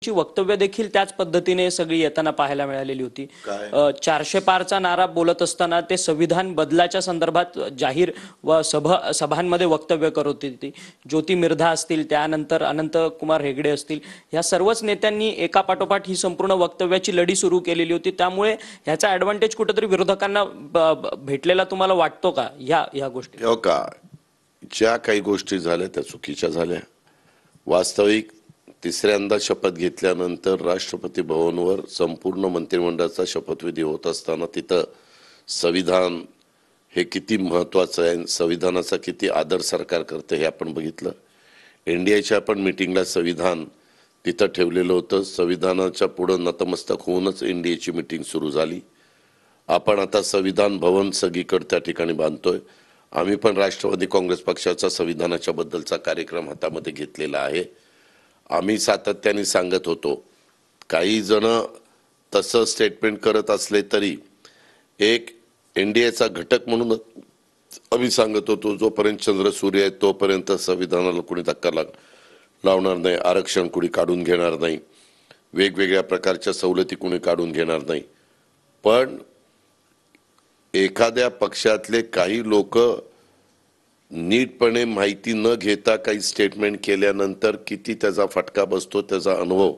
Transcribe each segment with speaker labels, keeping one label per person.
Speaker 1: ची वक्तव्य देखील त्याच पद्धतीने सगळी येताना पाहायला मिळालेली होती।
Speaker 2: काय
Speaker 1: 400 पारचा नारा बोलत असताना ते संविधान बदलाच्या संदर्भात जाहीर व सभांमध्ये वक्तव्य करत होती। ज्योती मिर्धा असतील, त्यानंतर अनंत कुमार हेगडे असतील, या सर्वच नेत्यांनी एकापाठोपाठ ही संपूर्ण वक्तव्याची लढी सुरू केलेली होती। त्यामुळे ह्याचा ॲडव्हान्टेज कुठेतरी विरोधकांना भेटलेला तुम्हाला वाटतो का या गोष्टी?
Speaker 2: हो का, ज्या काही गोष्टी झाल्या त्या चुकीच्या झाल्या। वास्तविक तिसऱ्यांदा शपथ घेतल्यानंतर राष्ट्रपती भवनवर संपूर्ण मंत्रिमंडळाचा शपथविधी होत असताना तिथं संविधान हे किती महत्त्वाचं आहे, संविधानाचा किती आदर सरकार करते हे आपण बघितलं। इंडियाच्या पण मीटिंगला संविधान तिथं ठेवलेलं होतं। संविधानाच्या पुढे नतमस्तक होऊनच इंडियाची मीटिंग सुरू झाली। आपण आता संविधान भवन सगळीकडे त्या ठिकाणी बांधतोय। आम्ही पण राष्ट्रवादी काँग्रेस पक्षाचा संविधानाच्या बद्दलचा कार्यक्रम हातामध्ये घेतलेला आहे। आम्ही सातत्याने सांगत होतो, काही जण तसं स्टेटमेंट करत असले तरी एक इंडियाचा घटक म्हणून आम्ही सांगत होतो, जोपर्यंत चंद्र सूर्य आहे तोपर्यंत संविधानाला कोणी धक्का लावणार नाही, आरक्षण कोणी काढून घेणार नाही, वेगवेगळ्या प्रकारच्या सवलती कोणी काढून घेणार नाही। पण एखाद्या पक्षातले काही लोक नीटपणे माहिती न घेता काही स्टेटमेंट केल्यानंतर किती त्याचा फटका बसतो त्याचा अनुभव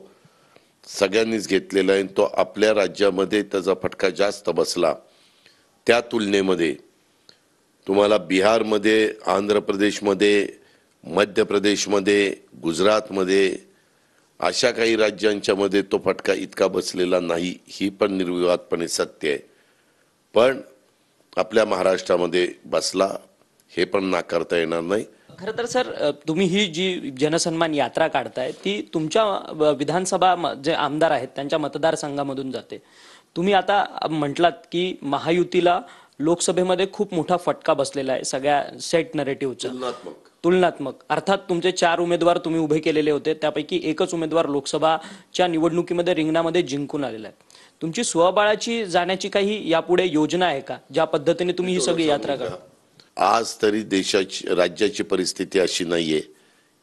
Speaker 2: सगळ्यांनीच घेतलेला आहे। तो आपल्या राज्यामध्ये त्याचा फटका जास्त बसला। त्या तुलनेमध्ये तुम्हाला बिहारमध्ये, आंध्र प्रदेशमध्ये, मध्य प्रदेशमध्ये, गुजरातमध्ये अशा काही राज्यांच्या मध्ये तो फटका इतका बसलेला नाही, ही पण निर्विवादपणे सत्य आहे। पण आपल्या महाराष्ट्रामध्ये बसला हे पण नाकारता येणार नाही।
Speaker 1: खरं तर सर, तुम्ही ही जी जनसन्मान यात्रा काढताय ती तुमच्या विधानसभा जे आमदार आहेत त्यांच्या मतदारसंघामधून जाते। तुम्ही आता म्हटलात की महायुतीला लोकसभेमध्ये खूप मोठा फटका बसलेला आहे सगळ्या सेट नरेटिव्हचा, तुलनात्मक। अर्थात तुमचे 4 उमेदवार तुम्ही उभे केलेले होते, त्यापैकी एकच उमेदवार लोकसभाच्या निवडणुकीमध्ये रिंगणामध्ये जिंकून आलेला आहे। तुमची स्वबळाची जाण्याची काही यापुढे योजना आहे का, ज्या पद्धतीने तुम्ही ही सगळी यात्रा करा?
Speaker 2: आज तरी देशाची, राज्याची परिस्थिती अशी नाहीये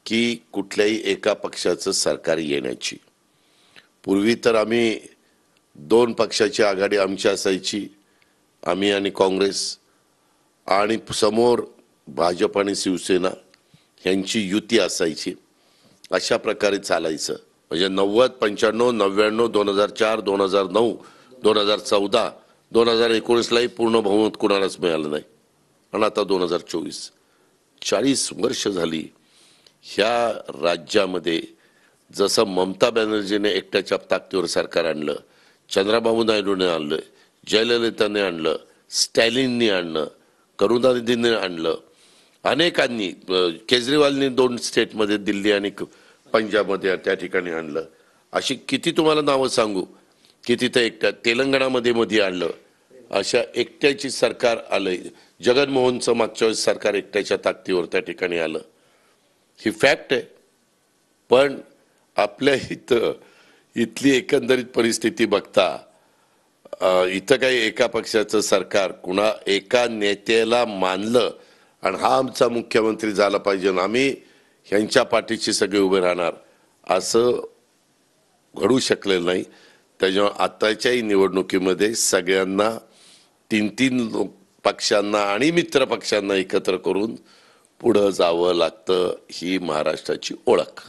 Speaker 2: की कुठल्याही एका पक्षाचं सरकार येण्याची। पूर्वी तर आम्ही 2 पक्षाची आघाडी आमची असायची, आम्ही आणि काँग्रेस, आणि समोर भाजप आणि शिवसेना यांची युती असायची। अशा प्रकारे चालायचं। म्हणजे 90, 95, 99, 2004, 2009, 2014, 2019लाही पूर्ण बहुमत कुणालाच मिळालं नाही। आणि आता 2024, 40 वर्ष झाली ह्या राज्यामध्ये। जसं ममता बॅनर्जीने एकट्याच्या ताकदीवर सरकार आणलं, चंद्रबाबू नायडूने आणलं, जयललिताने आणलं, स्टॅलिनने आणलं, करुणानिधीने आणलं, अनेकांनी, केजरीवालने 2 स्टेटमध्ये, दिल्ली आणि पंजाबमध्ये त्या ठिकाणी आणलं। अशी किती तुम्हाला नावं सांगू की तिथं एकट्या, तेलंगणामध्ये मध्ये आणलं। अशा एकट्याची सरकार आलंय। जगनमोहनचं मागच्या वेळेस सरकार एकट्याच्या ताकदीवर त्या ठिकाणी आलं, ही फॅक्ट आहे। पण आपल्या इथली एकंदरीत परिस्थिती बघता इथं काही एका पक्षाचं सरकार, कुणा एका नेत्याला मानलं आणि हा आमचा मुख्यमंत्री झाला पाहिजे, आम्ही ह्यांच्या पाठीशी सगळे उभे राहणार, असं घडू शकलेलं नाही। त्याच्यामुळे आताच्याही निवडणुकीमध्ये सगळ्यांना 3-3 पक्षांना आणि मित्र पक्षांना एकत्र करून पुढे जावं लागतं, ही महाराष्ट्राची ओळख।